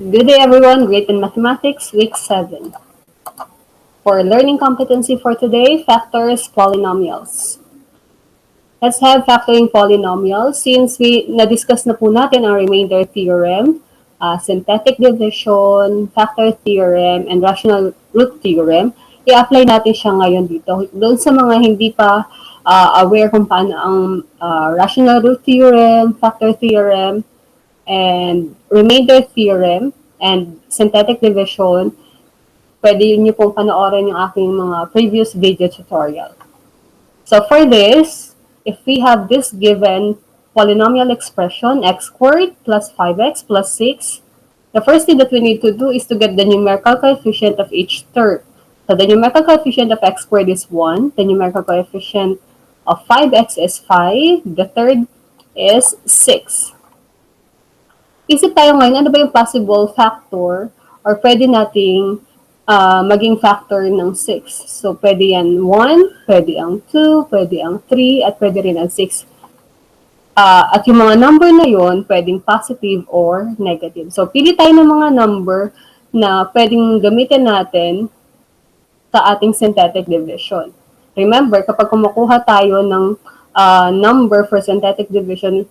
Good day everyone, Great in Mathematics, Week 7. For learning competency for today, factors, polynomials. Let's have factoring polynomials. Since na-discuss na po natin ang remainder theorem, synthetic division, factor theorem, and rational root theorem, i-apply natin siya ngayon dito. Doon sa mga hindi pa aware kung paano ang rational root theorem, factor theorem, and remainder theorem, and synthetic division, pwede nyo pong panoorin yung aking mga previous video tutorial. So for this, if we have this given polynomial expression, x squared plus 5x plus 6, the first thing that we need to do is to get the numerical coefficient of each term. So the numerical coefficient of x squared is 1, the numerical coefficient of 5x is 5, the third is 6. Isip tayo ngayon, ano ba yung possible factor or pwede nating maging factor ng 6. So, pwede yan 1, pwede ang 2, pwede ang 3, at pwede rin ang 6. At yung mga number na yon pwedeng positive or negative. So, pili tayo ng mga number na pwedeng gamitin natin sa ating synthetic division. Remember, kapag kumukuha tayo ng number for synthetic division,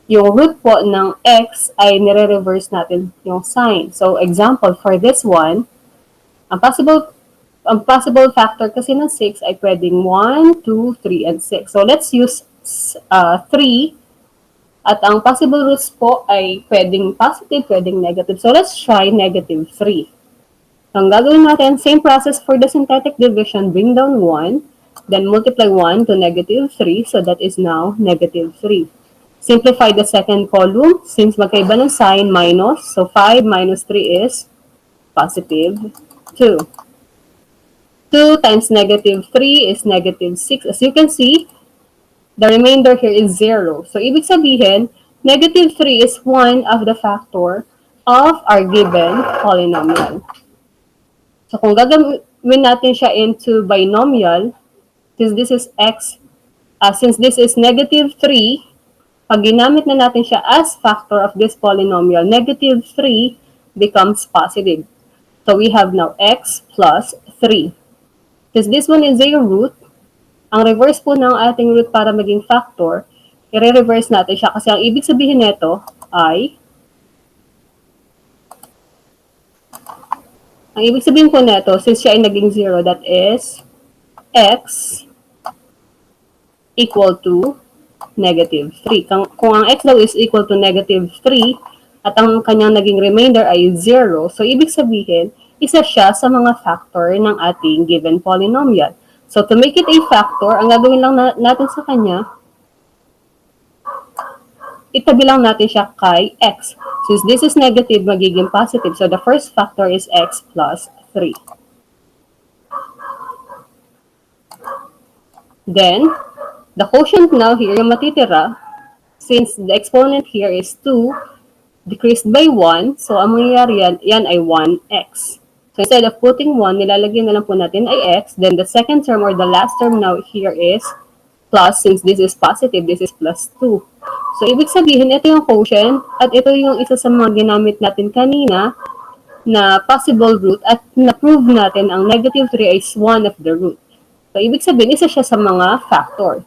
yung root po ng x ay nire-reverse natin yung sign. So, example, for this one, ang possible factor kasi ng 6 ay pwedeng 1, 2, 3, and 6. So, let's use 3. At ang possible roots po ay pwedeng positive, pwedeng negative. So, let's try negative 3. So, ang gagawin natin, same process for the synthetic division, bring down 1, then multiply 1 to negative 3, so that is now negative 3. Simplify the second column, since magkaiba ng sign, minus. So, 5 minus 3 is positive 2. 2 times negative 3 is negative 6. As you can see, the remainder here is 0. So, ibig sabihin, negative 3 is one of the factor of our given polynomial. So, kung gagawin natin siya into binomial, since this is negative 3, pag ginamit na natin siya as factor of this polynomial, negative 3 becomes positive. So we have now x plus 3. Since this one is a root, ang reverse po ng ating root para maging factor, i-reverse natin siya kasi ang ibig sabihin nito ay, ang ibig sabihin po nito, since siya ay naging 0, that is x equal to negative 3. Kung ang x daw is equal to negative 3 at ang kanyang naging remainder ay 0, so ibig sabihin, isa siya sa mga factor ng ating given polynomial. So to make it a factor, ang gagawin lang natin sa kanya, itabi lang natin siya kay x. Since this is negative, magiging positive. So the first factor is x plus 3. Then, the quotient now here, yung matitira, since the exponent here is 2, decreased by 1, so ang mangyayari yan ay 1x. So instead of putting 1, nilalagyan na lang po natin ay x, then the second term or the last term now here is plus, since this is positive, this is plus 2. So ibig sabihin, ito yung quotient, at ito yung isa sa mga ginamit natin kanina na possible root, at na-prove natin ang negative 3 is one of the root. So ibig sabihin, isa siya sa mga factor,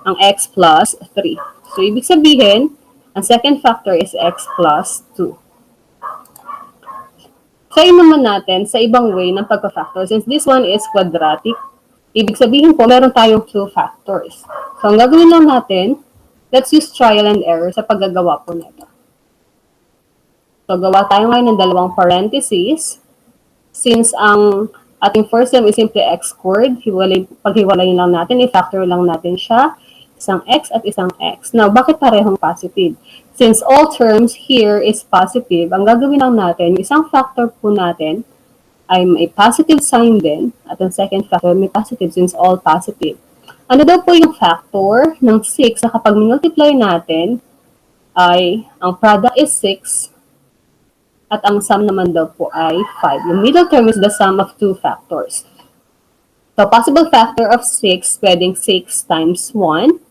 ang x plus 3. So, ibig sabihin, ang second factor is x plus 2. Try naman natin sa ibang way ng pagka-factor. Since this one is quadratic, ibig sabihin po, meron tayong 2 factors. So, ang gagawin lang natin, let's use trial and error sa paggagawa po nito. So, gawa tayo ngayon ng dalawang parentheses. Since ang ating first term is simply x squared, paghiwalayin lang natin, i-factor lang natin siya. Isang x at isang x. Now, bakit parehong positive? Since all terms here is positive, ang gagawin lang natin, isang factor po natin ay may positive sign din, at ang second factor may positive since all positive. Ano daw po yung factor ng 6 na kapag multiply natin ay ang product is 6 at ang sum naman daw po ay 5. Yung middle term is the sum of 2 factors. So, possible factor of 6, pwedeng 6 times 1,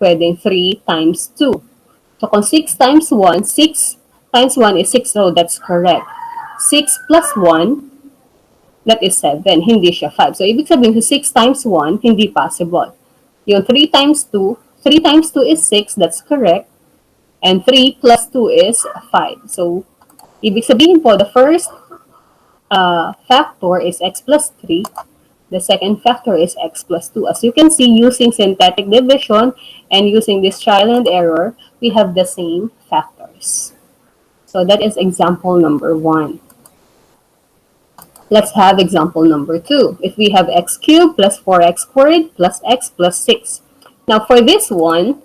pwedeng 3 times 2. So, kung 6 times 1, 6 times 1 is 6. So that's correct. 6 plus 1, that is 7. Hindi siya 5. So, ibig sabihin, 6 times 1, hindi possible. Yung 3 times 2, 3 times 2 is 6. That's correct. And 3 plus 2 is 5. So, ibig sabihin po, the first factor is x plus 3. The second factor is x plus 2. As you can see, using synthetic division and using this trial and error, we have the same factors. So that is example number 1. Let's have example number 2. If we have x cubed plus 4x squared plus x plus 6. Now for this one,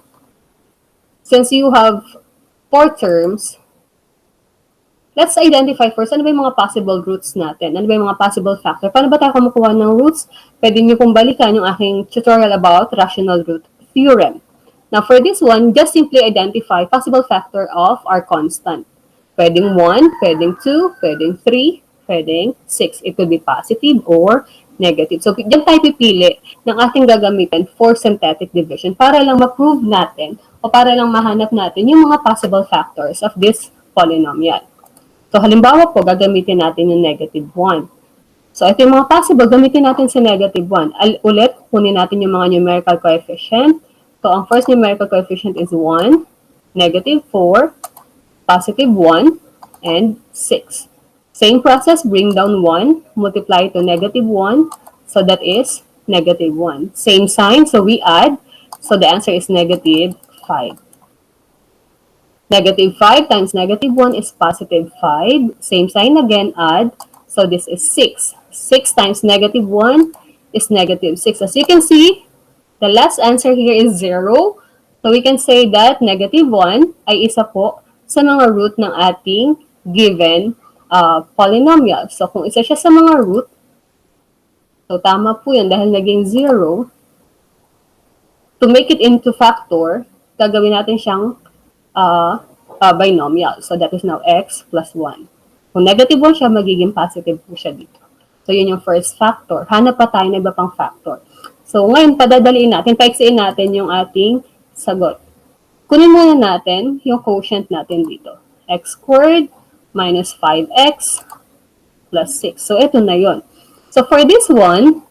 since you have 4 terms, let's identify first, ano ba yung mga possible roots natin? Ano ba yung mga possible factor? Paano ba tayo kumukuha ng roots? Pwede nyo pong balikan yung aking tutorial about rational root theorem. Now, for this one, just simply identify possible factor of our constant. Pwedeng 1, pwedeng 2, pwedeng 3, pwedeng 6. It could be positive or negative. So, diyan tayo pipili ng ating gagamitin for synthetic division para lang ma-prove natin o para lang mahanap natin yung mga possible factors of this polynomial. So, halimbawa po, gagamitin natin yung negative 1. So, ito yung mga possible, gamitin natin si negative 1. Ulit, kunin natin yung mga numerical coefficient. So, ang first numerical coefficient is 1, negative 4, positive 1, and 6. Same process, bring down 1, multiply to negative 1, so that is negative 1. Same sign, so we add, so the answer is negative 5. Negative 5 times negative 1 is positive 5. Same sign again, add. So this is 6. 6 times negative 1 is negative 6. As you can see, the last answer here is 0. So we can say that negative 1 ay isa po sa mga root ng ating given polynomial. So kung isa siya sa mga root, so tama po yan dahil naging 0. To make it into factor, gagawin natin siyang binomial. So that is now x plus 1. Kung negative 1 siya, magiging positive po siya dito. So yun yung first factor. Hanap pa tayo ng iba pang factor. So ngayon, padadaliin natin, paiksiin natin yung ating sagot. Kunin muna natin yung quotient natin dito. X squared minus 5x plus 6. So ito na yun. So for this one,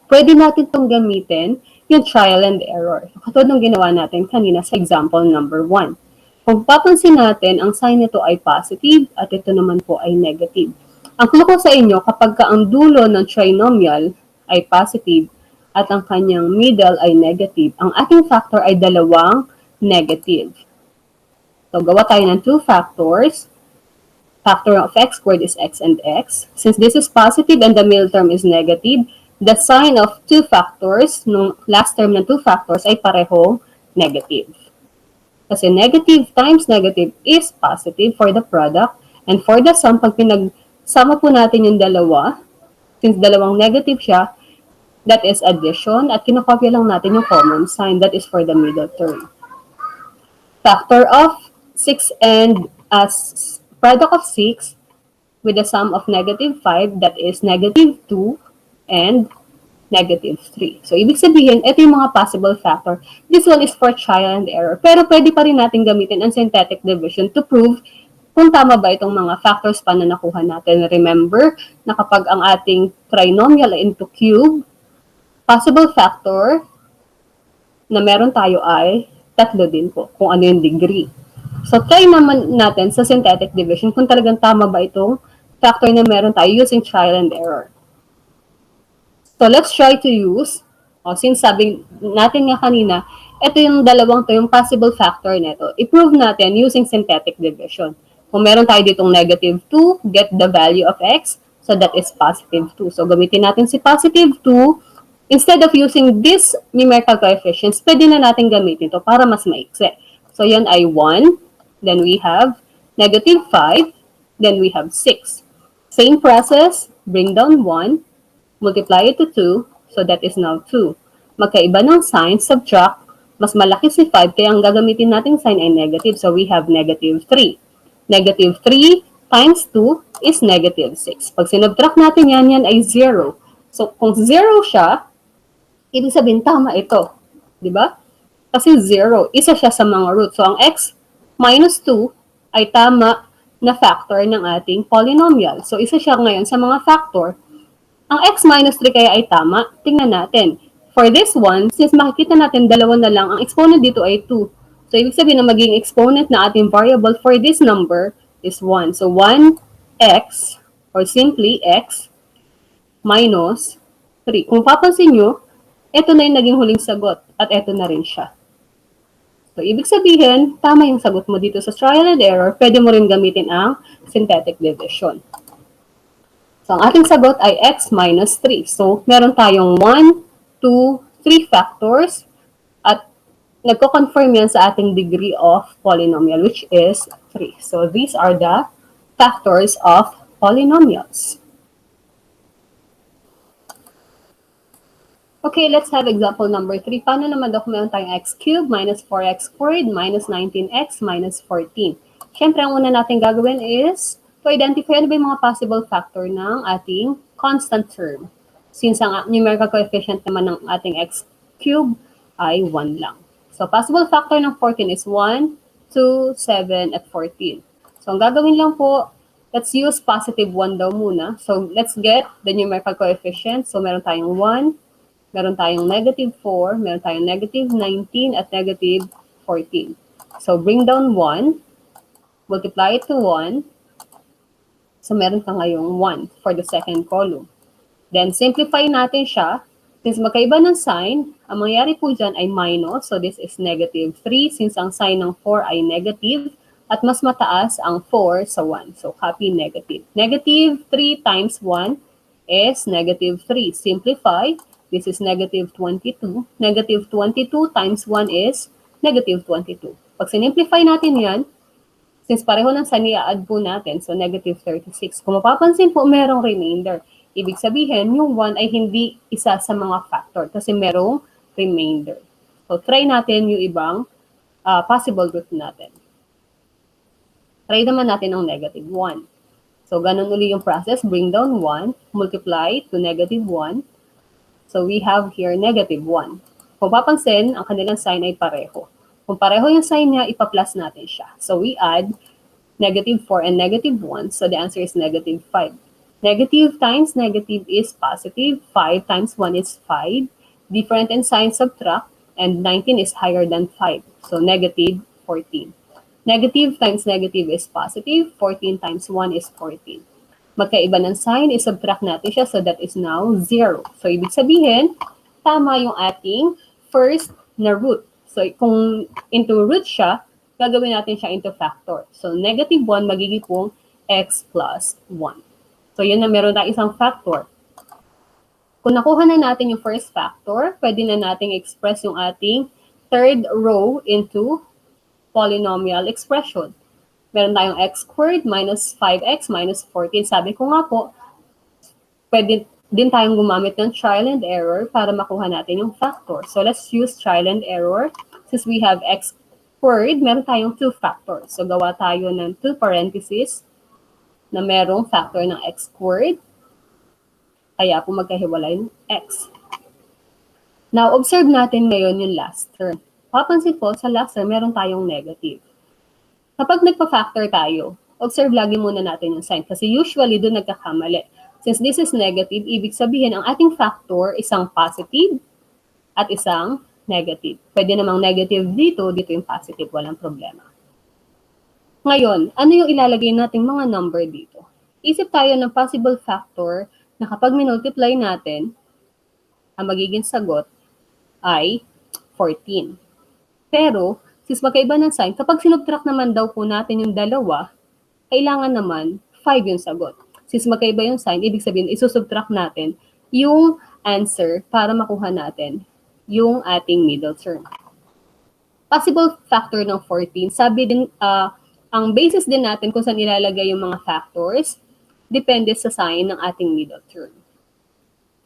pwede natin itong gamitin yung trial and error. Katulad ng ginawa natin kanina sa example number 1. Kung papansin natin, ang sign nito ay positive at ito naman po ay negative. Ang clue ko sa inyo, kapag ang dulo ng trinomial ay positive at ang kanyang middle ay negative, ang ating factor ay dalawang negative. So, gawa tayo ng 2 factors. Factor of x squared is x and x. Since this is positive and the middle term is negative, the sign of 2 factors, nung last term ng 2 factors ay parehong negative. Kasi negative times negative is positive for the product. And for the sum, pag pinagsama po natin yung dalawa, since dalawang negative siya, that is addition. At kinokopya lang natin yung common sign, that is for the middle term. Factor of 6 and product of 6 with the sum of negative 5, that is negative 2 and negative 3. So, ibig sabihin, ito yung mga possible factor. This one is for trial and error. Pero pwede pa rin natin gamitin ang synthetic division to prove kung tama ba itong mga factors pa na nakuha natin. Remember na kapag ang ating trinomial into cube, possible factor na meron tayo ay 3 din po, kung ano yung degree. So, try naman natin sa synthetic division kung talagang tama ba itong factor na meron tayo using trial and error. So, let's try to use, since sabi natin nga kanina, ito yung dalawang to, yung possible factor nito. I-prove natin using synthetic division. Kung meron tayo ditong negative 2, get the value of x, so that is positive 2. So, gamitin natin si positive 2. Instead of using this numerical coefficients, pwede na natin gamitin ito para mas maikse. So, yan ay 1, then we have negative 5, then we have 6. Same process, bring down 1, multiply it to 2, so that is now 2. Magkaiba ng sign, subtract, mas malaki si 5, kaya ang gagamitin nating sign ay negative, so we have negative 3. Negative 3 times 2 is negative 6. Pag sinubtract natin yan ay 0. So, kung 0 siya, ibig sabihin tama ito. Diba? Kasi 0, isa siya sa mga root. So, ang x minus 2 ay tama na factor ng ating polynomial. So, isa siya ngayon sa mga factor. Ang x minus 3 kaya ay tama? Tingnan natin. For this one, since makikita natin dalawa na lang, ang exponent dito ay 2. So, ibig sabihin na maging exponent na ating variable for this number is 1. So, 1x, or simply x, minus 3. Kung papansin nyo, ito na yung naging huling sagot at ito na rin siya. So, ibig sabihin, tama yung sagot mo dito sa trial and error. Pwede mo rin gamitin ang synthetic division. So, ang ating sagot ay x minus 3. So, meron tayong 1, 2, 3 factors at nagko-confirm yan sa ating degree of polynomial, which is 3. So, these are the factors of polynomials. Okay, let's have example number 3. Paano naman daw kung meron tayong x cubed minus 4x squared minus 19x minus 14? Siyempre, ang una natin gagawin is to identify ano ba yung mga possible factor ng ating constant term. Since ang numerical coefficient naman ng ating x cubed ay 1 lang. So, possible factor ng 14 is 1, 2, 7, at 14. So, ang gagawin lang po, let's use positive 1 daw muna. So, let's get the numerical coefficient. So, meron tayong 1, meron tayong negative 4, meron tayong negative 19, at negative 14. So, bring down 1, multiply it to 1. So, meron ka ngayong 1 for the second column. Then, simplify natin siya. Since magkaiba ng sign, ang mangyayari po dyan ay minus. So, this is negative 3 since ang sign ng 4 ay negative. At mas mataas ang 4 sa 1. So, copy negative. Negative 3 times 1 is negative 3. Simplify. This is negative 22. Negative 22 times 1 is negative 22. Pag sinimplify natin yan, since pareho ng sign, i-add po natin. So, negative 36. Kung mapapansin po, merong remainder. Ibig sabihin, yung 1 ay hindi isa sa mga factor kasi merong remainder. So, try natin yung ibang possible root natin. Try naman natin ang negative 1. So, ganun uli yung process. Bring down 1, multiply to negative 1. So, we have here negative 1. Kung papansin, ang kanilang sign ay pareho. Kung pareho yung sign niya, ipa-plus natin siya. So, we add negative 4 and negative 1. So, the answer is negative 5. Negative times negative is positive. 5 times 1 is 5. Different in sign, subtract. And 19 is higher than 5. So, negative 14. Negative times negative is positive. 14 times 1 is 14. Magkaiba ng sign, isubtract natin siya, so that is now 0. So, ibig sabihin, tama yung ating first na root. So, kung into root siya, gagawin natin siya into factor. So, negative 1 magiging pong x plus 1. So, yun na meron na isang factor. Kung nakuha na natin yung first factor, pwede na nating express yung ating third row into polynomial expression. Meron tayong x squared minus 5x minus 14. Sabi ko nga po, pwede din tayong gumamit ng trial and error para makuha natin yung factor. So, let's use trial and error. Since we have x squared, meron tayong 2 factors. So, gawa tayo ng 2 parentheses na merong factor ng x squared. Kaya po magkahiwalay yung x. Now, observe natin ngayon yung last term. Papansin po, sa last term, meron tayong negative. Kapag nagpa-factor tayo, observe lagi muna natin yung sign kasi usually doon nagkakamali. Since this is negative, ibig sabihin ang ating factor isang positive at isang negative. Pwede namang negative dito, dito yung positive, walang problema. Ngayon, ano yung ilalagay nating mga number dito? Isip tayo ng possible factor na kapag minultiply natin, ang magiging sagot ay 14. Pero, since magkaiba ng sign, kapag sinubtract naman daw po natin yung dalawa, kailangan naman 5 yung sagot. Since magkaiba yung sign, ibig sabihin, isusubtract natin yung answer para makuha natin yung ating middle term. Possible factor ng 14, sabi din, ang basis din natin kung saan ilalagay yung mga factors, depende sa sign ng ating middle term.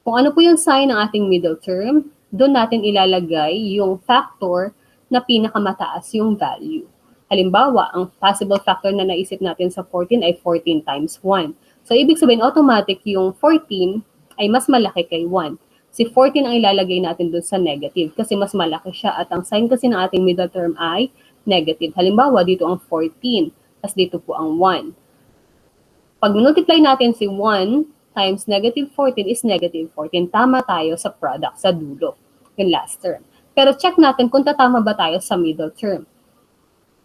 Kung ano po yung sign ng ating middle term, doon natin ilalagay yung factor na pinakamataas yung value. Halimbawa, ang possible factor na naisip natin sa 14 ay 14 times 1. So, ibig sabihin, automatic yung 14 ay mas malaki kay 1. Si 14 ang ilalagay natin doon sa negative kasi mas malaki siya at ang sign kasi ng ating middle term ay negative. Halimbawa, dito ang 14. as dito po ang 1. Pag multiply natin si 1 times negative 14 is negative 14. Tama tayo sa product, sa dulo, yung last term. Pero check natin kung tatama ba tayo sa middle term.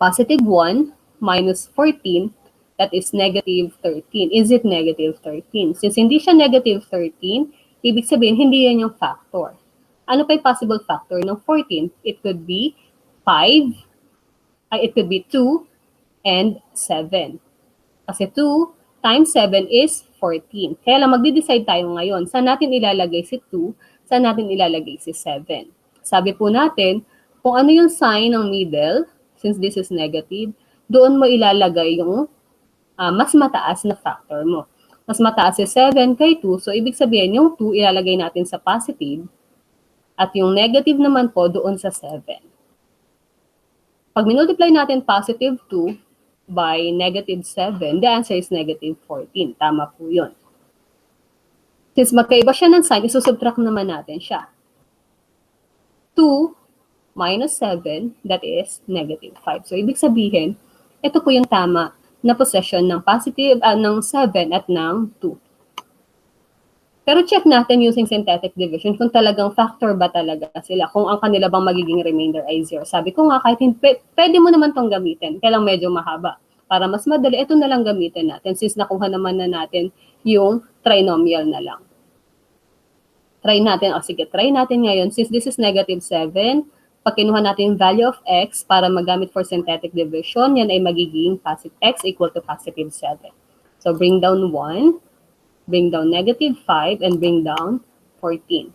Positive 1 minus 14, that is negative 13. Is it negative 13? Since hindi siya negative 13, ibig sabihin hindi yan yung factor. Ano pa yung possible factor ng 14? It could be 5, it could be 2, and 7. Kasi 2 times 7 is 14. Kaya lang magde-decide tayo ngayon, saan natin ilalagay si 2, saan natin ilalagay si 7. Sabi po natin, kung ano yung sign ng middle, since this is negative, doon mo ilalagay yung mas mataas na factor mo. Mas mataas si 7 kay 2, so ibig sabihin yung 2 ilalagay natin sa positive, at yung negative naman po doon sa 7. Pag minultiply natin positive 2 by negative 7, the answer is negative 14. Tama po yun. Since magkaiba siya ng sign, isusubtract naman natin siya. 2 minus 7, that is negative 5. So, ibig sabihin, ito po yung tama na possession ng positive, ng 7 at ng 2. Pero check natin using synthetic division kung talagang factor ba talaga sila, kung ang kanila bang magiging remainder ay 0. Sabi ko nga, kahit pwede mo naman itong gamitin, kaya lang medyo mahaba. Para mas madali, ito na lang gamitin natin since nakuha naman na natin yung trinomial na lang. Try natin, try natin ngayon. Since this is negative 7, pag kinuha natin yung value of x para magamit for synthetic division, yan ay magiging positive x equal to positive 7. So bring down 1, bring down negative 5, and bring down 14.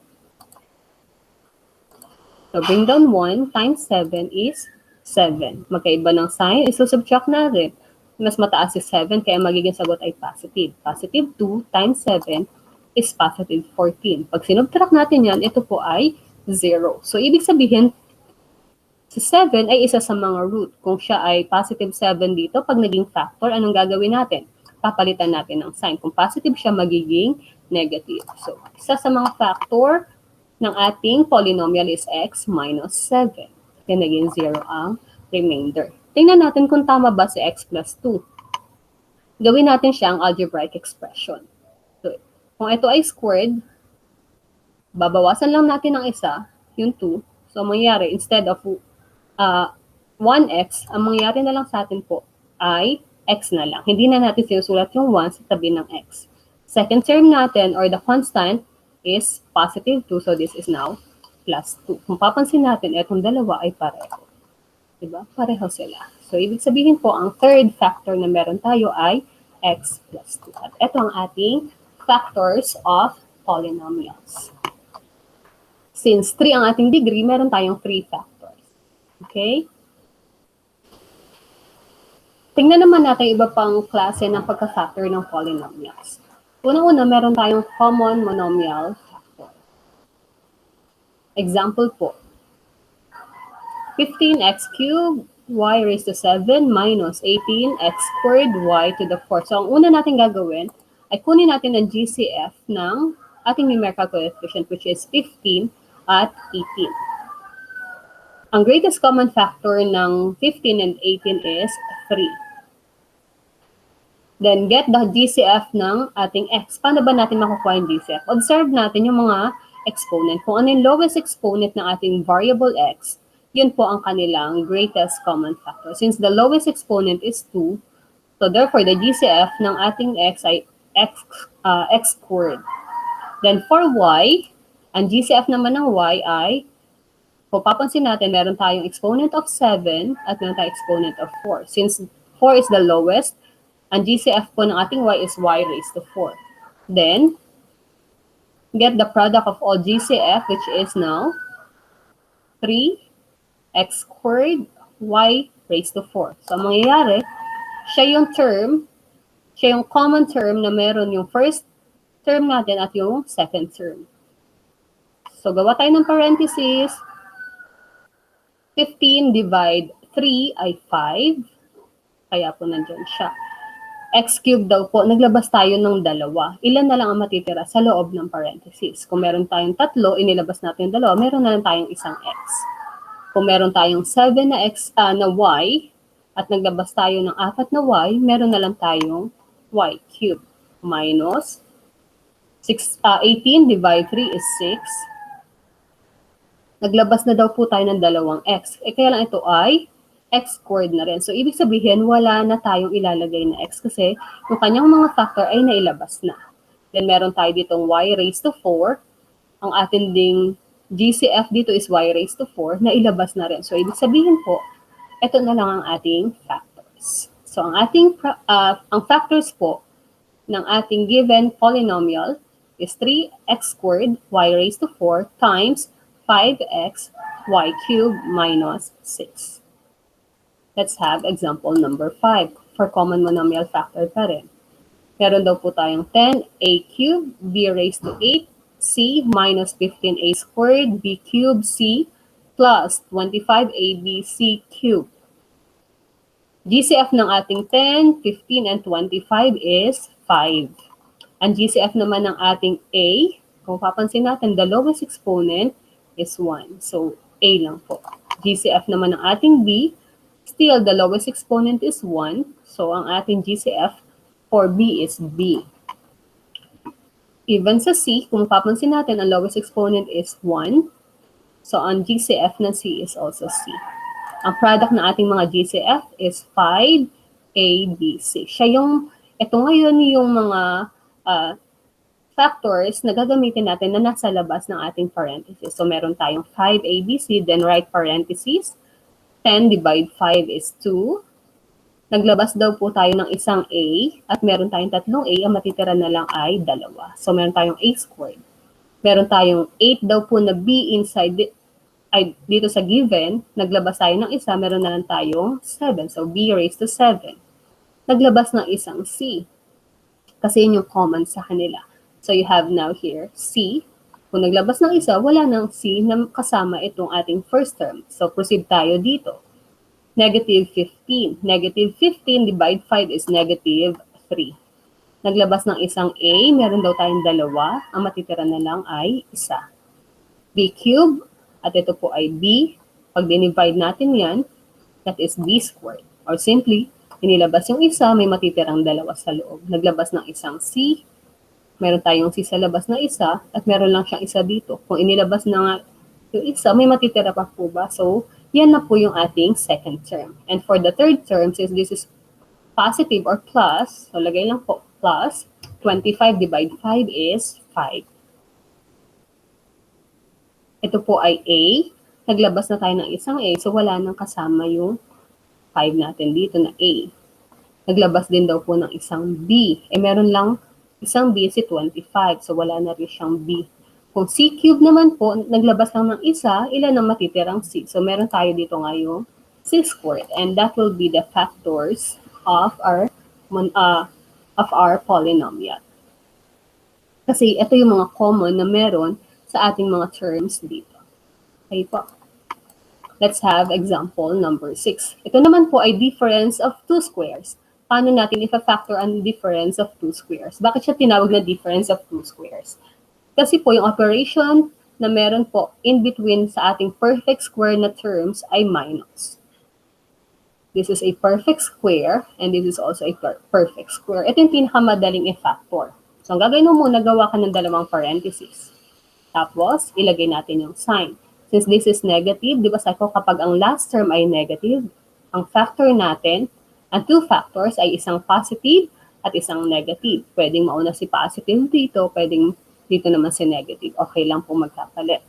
So bring down 1 times 7 is 7. Magkaiba ng sign, isusubtract na rin. Mas mataas is 7, kaya magiging sagot ay positive. Positive 2 times 7 is positive 14. Pag sinubtract natin yan, ito po ay 0. So, ibig sabihin, si 7 ay isa sa mga root. Kung siya ay positive 7 dito, pag naging factor, anong gagawin natin? Papalitan natin ng sign. Kung positive siya, magiging negative. So, isa sa mga factor ng ating polynomial is x minus 7. Kaya naging 0 ang remainder. Tingnan natin kung tama ba si x plus 2. Gawin natin siyang algebraic expression. So, kung ito ay squared, babawasan lang natin ng isa, yung 2. So, mangyayari, instead of 1x, ang mangyayari na lang sa atin po ay x na lang. Hindi na natin sinusulat yung 1 sa tabi ng x. Second term natin, or the constant, is positive 2. So, this is now plus 2. Kung papansin natin, itong dalawa ay pareho. Diba? Pareho sila. So, ibig sabihin po, ang third factor na meron tayo ay x plus 2. At ito ang ating factors of polynomials. Since 3 ang ating degree, meron tayong 3 factors. Okay? Tingnan naman natin iba pang klase ng pagka-factor ng polynomials. Unang-una, meron tayong common monomial factor. Example po, 15x cubed y raised to 7 minus 18x squared y to the 4. So, ang una natin gagawin ay kunin natin ang GCF ng ating numerical coefficient, which is 15 at 18. Ang greatest common factor ng 15 and 18 is 3. Then, get the GCF ng ating x. Paano ba natin makukuha yung GCF? Observe natin yung mga exponent. Kung ano yung lowest exponent ng ating variable x, yun po ang kanilang greatest common factor. Since the lowest exponent is 2, so therefore, the GCF ng ating x ay x squared. Then, for y, ang GCF naman ng y ay, kung papansin natin, meron tayong exponent of 7 at meron tayong exponent of 4. Since 4 is the lowest, ang GCF po ng ating y is y raised to 4. Then, get the product of all GCF, which is now 3x squared y raised to 4. So, ang mangyayari, siya yung common term na meron yung first term natin at yung second term. So, gawa tayo ng parenthesis. 15 divide 3 ay 5. Kaya po nandyan siya. X cubed daw po, naglabas tayo ng dalawa. Ilan na lang ang matitira sa loob ng parenthesis? Kung meron tayong 3, inilabas natin yung dalawa, meron na lang tayong isang x. Kung meron tayong 7 na x na y, at naglabas tayo ng 4 na y, meron na lang tayong y cubed minus 18 divide 3 is 6. Naglabas na daw po tayo ng dalawang x. Kaya lang ito ay x squared na rin. So, ibig sabihin, wala na tayong ilalagay na x kasi yung kanyang mga factor ay nailabas na. Then, meron tayo ditong y raised to 4. Ang atin ding GCF dito is y raised to 4 na ilabas na rin. So, ibig sabihin po, ito na lang ang ating factors. So, ang factors po ng ating given polynomial is 3x squared y raised to 4 times 5x y cubed minus 6. Let's have example number 5 for common monomial factor pa rin. Meron daw po tayong 10a cubed b raised to 8c minus 15a squared b cubed c plus 25ab c cubed. GCF ng ating 10, 15, and 25 is 5. Ang GCF naman ng ating a, kung papansin natin, the lowest exponent is 1. So, a lang po. GCF naman ng ating b, still the lowest exponent is 1. So, ang ating GCF for b is b. Even sa c, kung papansin natin, ang lowest exponent is 1. So, ang GCF ng c is also c. Ang product ng ating mga GCF is 5, A, B, C. Ito ngayon yung mga factors na gagamitin natin na nasa labas ng ating parenthesis. So, meron tayong 5, A, B, C, then right parenthesis. 10 divide 5 is 2. Naglabas daw po tayo ng isang A at meron tayong tatlong A, ang matitira na lang ay 2. So, meron tayong A squared. Meron tayong 8 daw po na B inside dito sa given, naglabas tayo ng isa, meron na lang tayong 7. So, b raised to 7. Naglabas ng isang c. Kasi yun yung common sa kanila. So, you have now here c. Kung naglabas ng isa, wala ng c na kasama itong ating first term. So, proceed tayo dito. Negative 15. Negative 15 divide 5 is negative 3. Naglabas ng isang a, meron daw tayong 2. Ang matitira na lang ay isa. b cubed. At ito po ay b. Pag dinivide natin yan, that is b squared. Or simply, inilabas yung isa, may matitirang 2 sa loob. Naglabas ng isang c. Meron tayong c sa labas na isa, at meron lang siyang isa dito. Kung inilabas na nga yung isa, may matitira pa po ba? So, yan na po yung ating second term. And for the third term, since this is positive or plus, so lagay lang po, plus 25 divide 5 is 5. Ito po ay A. Naglabas na tayo ng isang A, so wala nang kasama yung 5 natin dito na A. Naglabas din daw po ng isang B. Meron lang isang B si 25, so wala na rin siyang B. Kung C cube naman po, naglabas lang ng isa, ilan ang matitirang C? So meron tayo dito ngayong C squared, and that will be the factors of our polynomial. Kasi ito yung mga common na meron sa ating mga terms dito. Okay po. Let's have example number 6. Ito naman po ay difference of two squares. Paano natin ipa-factor ang difference of two squares? Bakit siya tinawag na difference of two squares? Kasi po yung operation na meron po in between sa ating perfect square na terms ay minus. This is a perfect square and this is also a perfect square. Ito yung pinakamadaling i-factor. So, ang gagawin mo muna, gawa ka ng dalawang parentheses. Tapos, ilagay natin yung sign. Since this is negative, di ba sa ko kapag ang last term ay negative, ang factor natin, ang two factors ay isang positive at isang negative. Pwedeng mauna si positive dito, pwedeng dito naman si negative. Okay lang po magkapalit.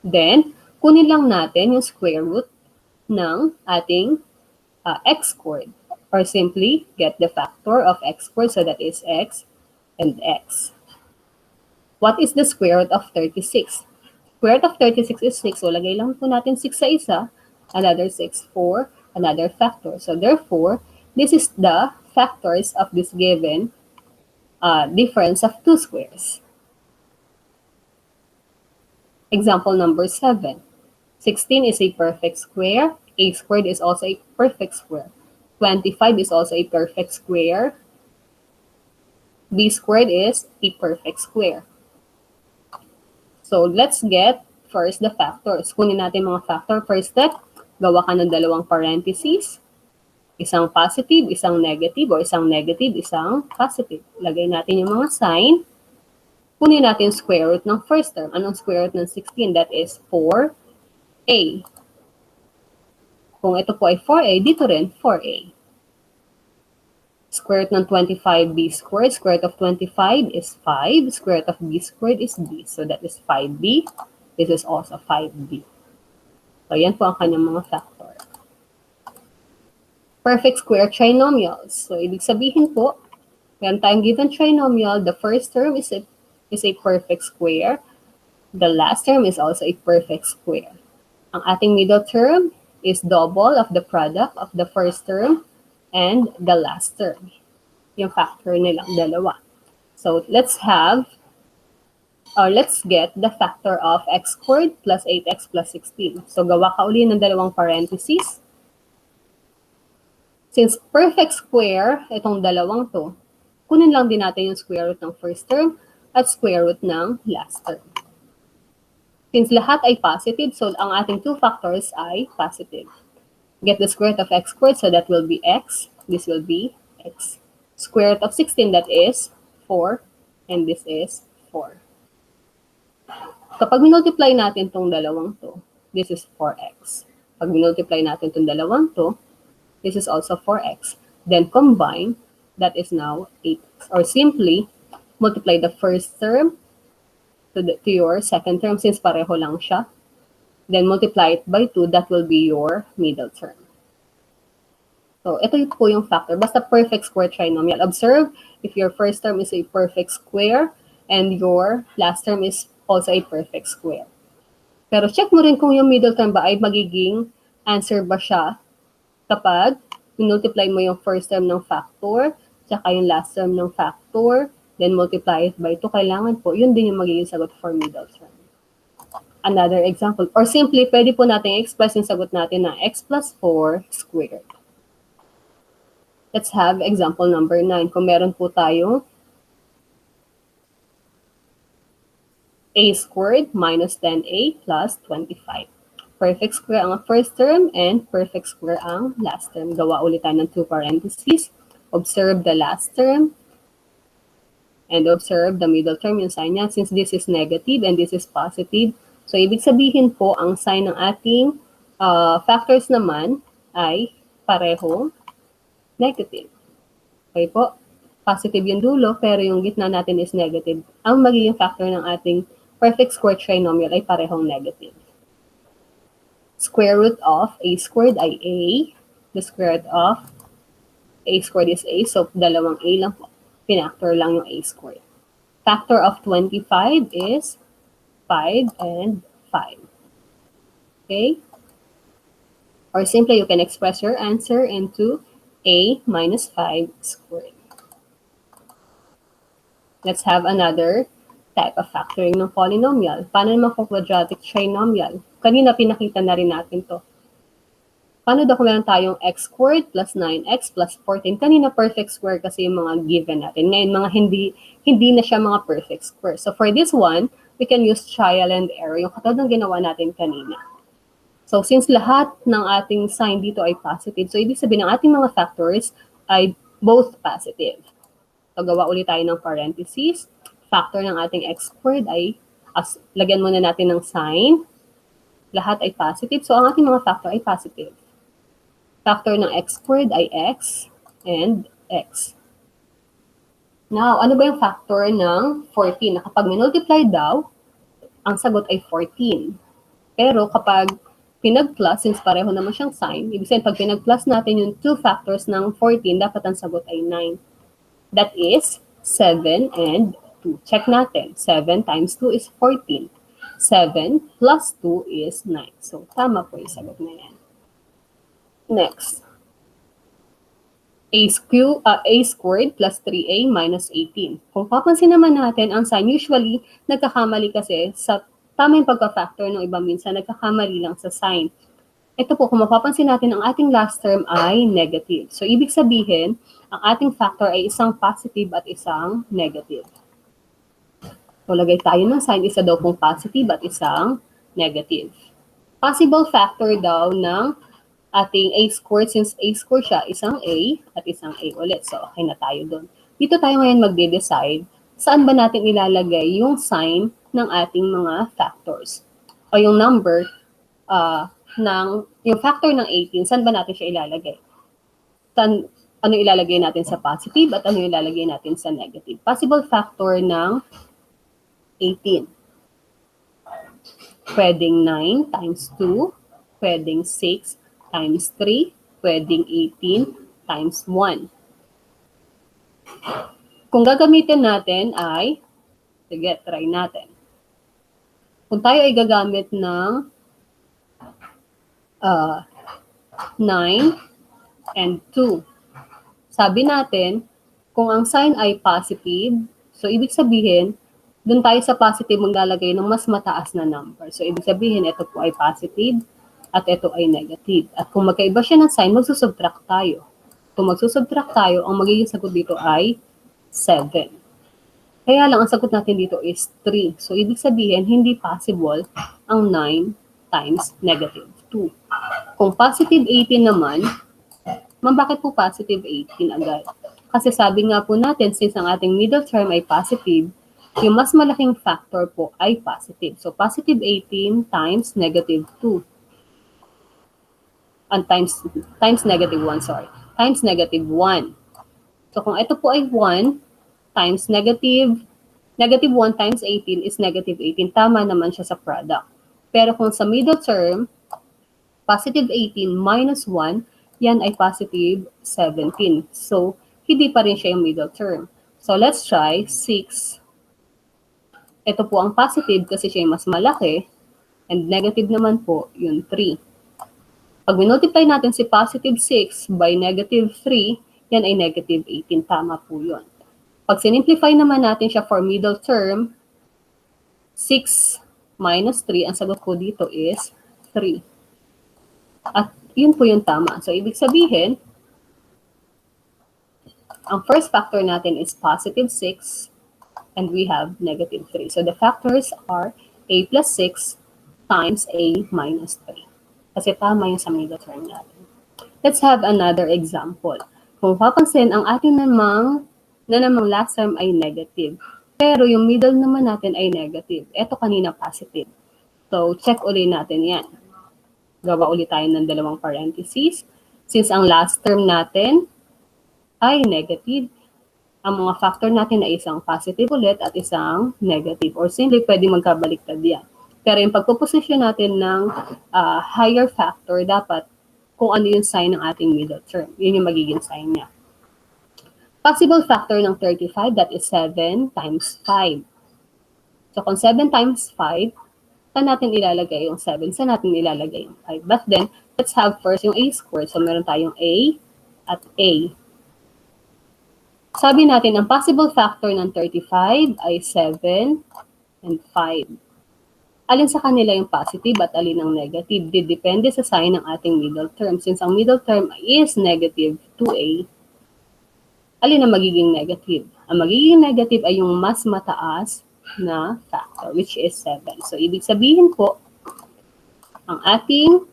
Then, kunin lang natin yung square root ng ating x squared. Or simply, get the factor of x squared, so that is x and x. What is the square root of 36? Square root of 36 is 6. So, lagay lang po natin 6 sa isa, another 6 for another factor. So, therefore, this is the factors of this given difference of two squares. Example number 7. 16 is a perfect square. A squared is also a perfect square. 25 is also a perfect square. B squared is a perfect square. So, let's get first the factors. Kunin natin mga factor. First step, gawa ka ng dalawang parentheses, isang positive, isang negative, o isang negative, isang positive. Lagay natin yung mga sign. Kunin natin yung square root ng first term. Anong square root ng 16? That is 4a. Kung ito po ay 4a, dito rin 4a. Square root ng 25b squared. Square root of 25 is 5. Square root of b squared is b. So that is 5b. This is also 5b. So yan po ang kanyang mga factor. Perfect square trinomials. So ibig sabihin po, meron tayong given trinomial, the first term is a perfect square. The last term is also a perfect square. Ang ating middle term is double of the product of the first term and the last term. Yung factor nilang dalawa. So let's get the factor of x squared plus 8x plus 16. So gawa ka uli ng dalawang parentheses. Since perfect square, itong dalawang to, kunin lang din natin yung square root ng first term at square root ng last term. Since lahat ay positive, so ang ating two factors ay positive. Get the square root of x squared, so that will be x. This will be x. Square root of 16, that is 4. And this is 4. Kapag minultiply natin itong dalawang to, this is 4x. Pag minultiply natin itong dalawang to, this is also 4x. Then combine, that is now 8x. Or simply, multiply the first term to your second term since pareho lang siya. Then multiply it by 2, that will be your middle term. So, ito po yung factor. Basta perfect square trinomial. Observe, if your first term is a perfect square and your last term is also a perfect square. Pero check mo rin kung yung middle term ba ay magiging answer ba siya kapag multiply mo yung first term ng factor, tsaka yung last term ng factor, then multiply it by 2, kailangan po, yun din yung magiging sagot for middle term. Another example, or simply, pwede po natin express yung sagot natin na x plus 4 squared. Let's have example number 9. Kung meron po tayong a squared minus 10a plus 25. Perfect square ang first term and perfect square ang last term. Gawa ulit tayo ng two parentheses. Observe the last term and observe the middle term, yung sign niya. Since this is negative and this is positive, so ibig sabihin po, ang sign ng ating factors naman ay parehong negative. Okay po? Positive yung dulo, pero yung gitna natin is negative. Ang magiging factor ng ating perfect square trinomial ay parehong negative. Square root of a squared ay a. The square root of a squared is a, so dalawang a lang po. Pinactor lang yung a squared. Factor of 25 is 5 and 5. Okay? Or simply, you can express your answer into a minus 5 squared. Let's have another type of factoring ng polynomial. Paano naman kung quadratic trinomial? Kanina pinakita na rin natin to. Paano daw kung meron tayong x squared plus 9x plus 14? Kanina perfect square kasi yung mga given natin. Ngayon, mga hindi na siya mga perfect square. So for this one, we can use trial and error, yung katulad ng ginawa natin kanina. So since lahat ng ating sign dito ay positive, so ibig sabihin ng ating mga factors ay both positive. So gawa ulit tayo ng parentheses. Factor ng ating x squared ay, lagyan muna natin ng sign. Lahat ay positive. So ang ating mga factor ay positive. Factor ng x squared ay x and x. Now, ano ba yung factor ng 14? Na kapag minultiply daw, ang sagot ay 14. Pero kapag pinag-plus, since pareho naman siyang sign, ibig sabihin pag pinag-plus natin yung two factors ng 14, dapat ang sagot ay 9. That is 7 and 2. Check natin. 7 times 2 is 14. 7 plus 2 is 9. So, tama po yung sagot na yan. Next. A squared plus 3a minus 18. Kung papansin naman natin, ang sign usually nagkakamali kasi sa tamang pagka-factor ng iba minsan, nagkakamali lang sa sign. Ito po, kung mapapansin natin, ang ating last term ay negative. So, ibig sabihin, ang ating factor ay isang positive at isang negative. So, lagay tayo ng sign, isa daw pong positive at isang negative. Possible factor daw ng ating A squared. Since A squared siya, isang A at isang A ulit. So, okay na tayo doon. Dito tayo ngayon magde-decide saan ba natin ilalagay yung sign ng ating mga factors. O yung number yung factor ng 18, saan ba natin siya ilalagay? Ano ilalagay natin sa positive at ano ilalagay natin sa negative? Possible factor ng 18. Pwedeng 9 times 2, pwedeng 6 times 3, pwedeng 18 times 1. Kung gagamitin natin ay, sige, try natin. Kung tayo ay gagamit ng 9 and 2, sabi natin, kung ang sign ay positive, so ibig sabihin, dun tayo sa positive maglalagay ng mas mataas na number. So ibig sabihin, ito po ay positive at ito ay negative. At kung magkaiba siya ng sign, magsusubtract tayo. Kung magsusubtract tayo, ang magiging sagot dito ay 7. Kaya lang, ang sagot natin dito is 3. So ibig sabihin, hindi possible ang 9 times negative 2. Kung positive 18 naman, bakit po positive 18 agad? Kasi sabi nga po natin, since ang ating middle term ay positive, yung mas malaking factor po ay positive. So, positive 18 times negative 2. And times negative 1, sorry. Times negative 1. So, kung ito po ay 1 times negative 1 times 18 is negative 18. Tama naman siya sa product. Pero kung sa middle term, positive 18 minus 1, yan ay positive 17. So, hindi pa rin siya yung middle term. So, let's try 6. Ito po ang positive kasi siya yung mas malaki. And negative naman po yung 3. Pag minultiply natin si positive 6 by negative 3, yan ay negative 18. Tama po yun. Pag sinimplify naman natin siya for middle term, 6 minus 3, ang sagot ko dito is 3. At yun po yung tama. So, ibig sabihin, ang first factor natin is positive 6 and we have negative 3. So, the factors are A plus 6 times A minus 3. Kasi tama yung sa middle term natin. Let's have another example. Kung papansin, ang ating namang last term ay negative. Pero yung middle naman natin ay negative. Ito kanina positive. So, check ulit natin yan. Gawa ulit tayo ng dalawang parentheses. Since ang last term natin ay negative, ang mga factor natin ay isang positive ulit at isang negative. Or simply, pwede magkabaliktad yan. Pero yung pagpuposisyon natin ng higher factor, dapat kung ano yung sign ng ating middle term. Yun yung magiging sign niya. Possible factor ng 35, that is 7 times 5. So, kung 7 times 5, saan natin ilalagay yung 7? Saan natin ilalagay yung 5? But then, let's have first yung A squared. So, meron tayong A at A. Sabi natin, ang possible factor ng 35 ay 7 and 5. Alin sa kanila yung positive at alin ang negative? Depende sa sign ng ating middle term. Since ang middle term is negative 2A, alin ang magiging negative? Ang magiging negative ay yung mas mataas na factor, which is 7. So, ibig sabihin po, ang ating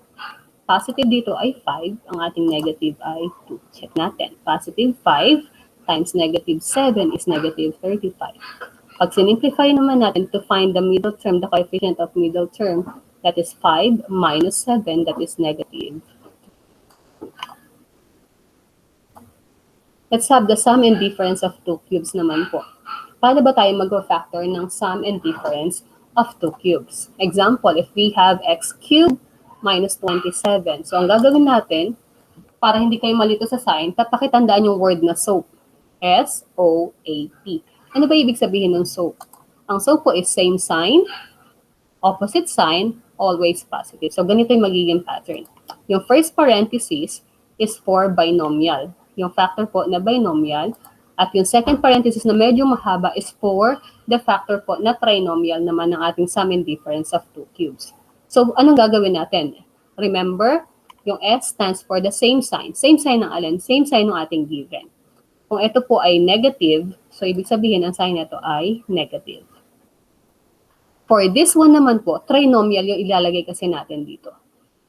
positive dito ay 5, ang ating negative ay 2. Check natin. Positive 5 times negative 7 is negative 35. Pag sinimplify naman natin to find the middle term, the coefficient of middle term, that is 5 minus 7, that is negative. Let's have the sum and difference of 2 cubes naman po. Paano ba tayo mag-factor ng sum and difference of 2 cubes? Example, if we have x cubed minus 27. So, ang gagawin natin, para hindi kayo malito sa sign, pakitandaan yung word na SOAP. S-O-A-P. Ano ba ibig sabihin ng SOAP? Ang SOAP po is same sign, opposite sign, always positive. So, ganito yung magiging pattern. Yung first parenthesis is for binomial. Yung factor po na binomial. At yung second parenthesis na medyo mahaba is for the factor po na trinomial naman ng ating sum and difference of 2 cubes. So, anong gagawin natin? Remember, yung S stands for the same sign. Same sign ng alin? Same sign ng ating given. Kung ito po ay negative, so ibig sabihin ang sign nito ay negative. For this one naman po, trinomial yung ilalagay kasi natin dito.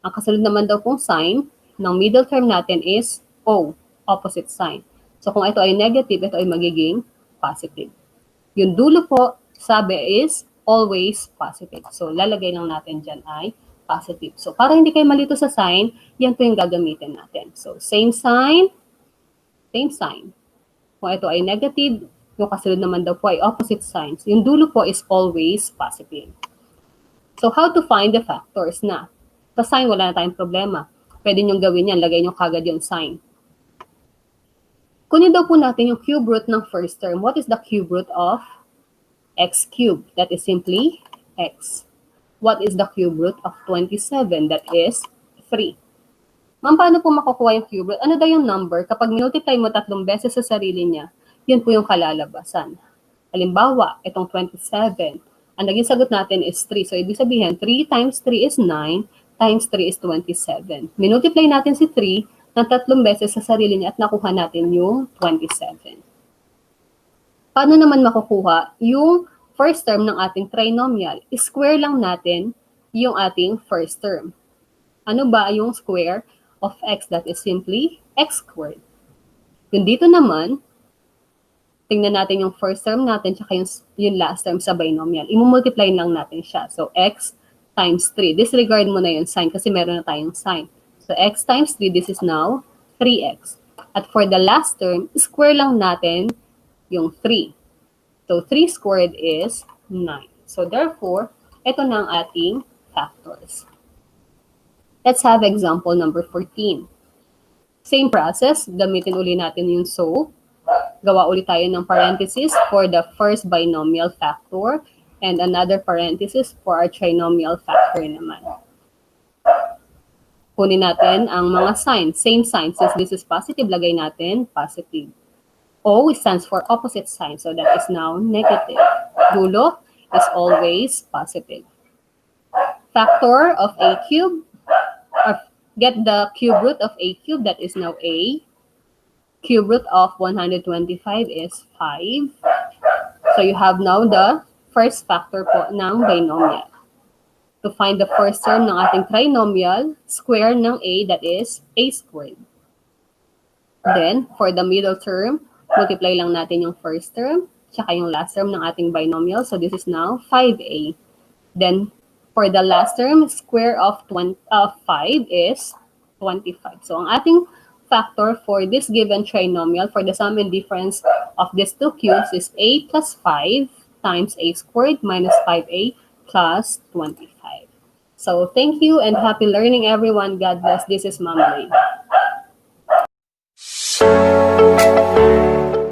Ang kasunod naman daw pong sign, ng middle term natin is O, opposite sign. So kung ito ay negative, ito ay magiging positive. Yung dulo po, sabi is always positive. So lalagay lang natin dyan ay positive. So para hindi kayo malito sa sign, yan po yung gagamitin natin. So same sign, same sign. Kung ito ay negative, yung kasunod naman daw po ay opposite signs. Yung dulo po is always positive. So how to find the factors na? Sa sign, wala na tayong problema. Pwede nyo gawin yan, lagay nyo kagad yung sign. Kunin daw po natin yung cube root ng first term. What is the cube root of x cubed? That is simply x. What is the cube root of 27? That is 3. Ma'am, paano po makukuha yung cube root? Ano daw yung number? Kapag multiply mo 3 beses sa sarili niya, yun po yung kalalabasan. Halimbawa, itong 27. Ang naging sagot natin is 3. So, ibig sabihin, 3 times 3 is 9, times 3 is 27. Minultiply natin si 3 ng 3 beses sa sarili niya at nakuha natin yung 27. Paano naman makukuha yung first term ng ating trinomial? Square lang natin yung ating first term. Ano ba yung square of x? That is simply x squared. Yung dito naman, tingnan natin yung first term natin tsaka yung last term sa binomial. I-multiply lang natin siya. So, x times 3. Disregard mo na yung sign kasi meron na tayong sign. So, x times 3, this is now 3x. At for the last term, square lang natin yung 3. So, 3 squared is 9. So, therefore, ito na ang ating factors. Let's have example number 14. Same process, gamitin uli natin yung so. Gawa ulit tayo ng parenthesis for the first binomial factor and another parenthesis for our trinomial factor naman. Kunin natin ang mga signs, same sign. Since this is positive, lagay natin positive. O stands for opposite sign, so that is now negative. Dulo is always positive. Factor of a cube, or get the cube root of a cube, that is now a. Cube root of 125 is 5. So you have now the first factor po ng binomial. To find the first term ng ating trinomial, square ng a, that is a squared. Then, for the middle term, multiply lang natin yung first term, tsaka yung last term ng ating binomial. So this is now 5a. Then, for the last term, square of 5 is 25. So ang ating factor for this given trinomial for the sum and difference of these two cubes is a plus 5 times a squared minus 5a plus 25. So thank you and happy learning everyone. God bless. This is Mama Lee.